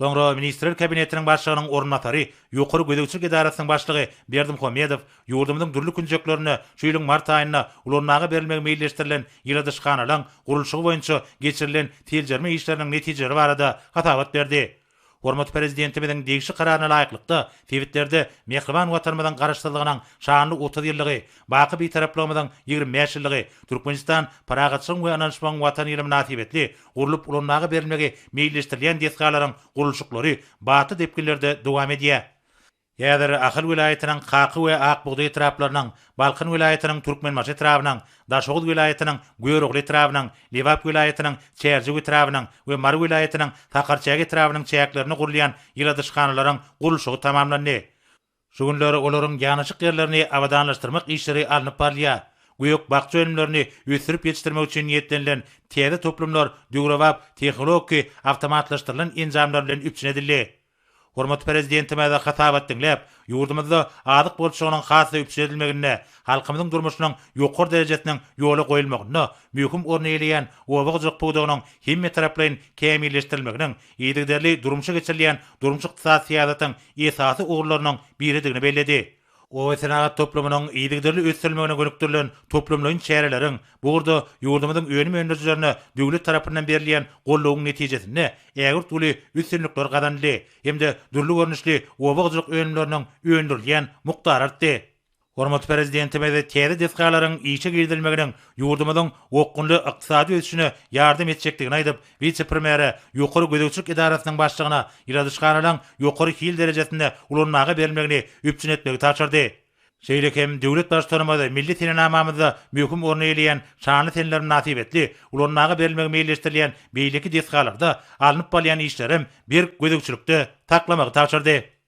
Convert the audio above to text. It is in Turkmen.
Soňra Ministrler Kabinetiniň başlygynyň ornatary, ýokary gödekçilik idarasynyň başlygy Berdim Homedow ýurdumyzyň dürli künjeklerini şu ýylyň mart aýyna ulanmagy berilmegi meýilleşdirilen ýyladyşganylaryň gurulşygy boýunça geçirilen teljerme işleriniň netijeleri barada hatabat berdi. Hormat Prezidentimiziň degişi kararyna laýyklykda Tewitter'de Mehriban watanymyzyň garaşdyrlygynyň şanly 30 ýyllygy, baky bitarapligymyzyň 25 ýyllygy, Turkmenistan paragatçylyk we ananşmaň watan ýyly münasibetli urulyp ulanmagy berilmegi meýilleşdirilen desgalaryň gurulşyklary baty depkinlerde dowam edýär. Ýa-da Ahyl vilayatynyň Qaky we Akbuğda etraplarynyň, Balkyn vilayatynyň Türkmenmaş etraplarynyň, Daşoğuz vilayatynyň Göýrogly etraplarynyň, Lewap vilayatynyň Çerji etraplarynyň we Mar vilayatynyň Takarçagy etraplarynyň çäklerini gurulayan ýyladyşganylaryň gurulşygy tamamlandy. Şu günleri olaryň ýanyşyk ýerlerini abadanlaşdyrmak işleri alınıp barýar. Göýük bakça önümlerini ösürüp yetiştirmek üçin niýetlenilen täze toplumlar döwrewap tehnologi awtomatlaşdyrylan enjamlar bilen üpçünedildi. Hormat Prezidentime de hatabat dinläp, ýurdumyzda adyk bolşygynyň hasy üpçedilmegine, halkymyzyň durmuşynyň ýokary derejesiniň ýoly goýulmagyna, möhüm orny eýleýän owagyjyk puwdagynyň hemme taraplaryň kämilleşdirilmeginiň, ýetigderli durmuşa geçirilýän durmuş ykdysat syýasatynyň esasy ugurlarynyň biridigini belledi. O senagat toplumynyň ýetigderli ösdürilmegine gönükdirilen toplumlaryň çäreleriň burada ýurdumyzyň öňüme öndürjülerine döwlet tarapyndan berilýän gollawyň netijesinde ägir tuly üstünlikler gazandy hemde dürli görnüşli owagyjyk öňümleriniň öndürilýän mukdary artdy. Hormat Prezidentimiz täze desgalaryň işe girdilmeginiň ýurdumyzyň okgunly ykdysady ösüşine ýardym etjekdigini aýdyp, vice-premier ýokary gödekçilik idarasynyň başlygyna ýyladyşganylaryň ýokary hil derejesinde ulanmagy berilmegini üpçün etmegi taşyrdy. Şeýlekem döwlet başlary milli tenamamyzda möhüm orny eýleýän şanly tenler münasibetli ulanmagy berilmegi meýilleşdirilýän beýleki desgalarda alınıp bolýan işlerim bir gödekçilikde taklamagy taşyrdy.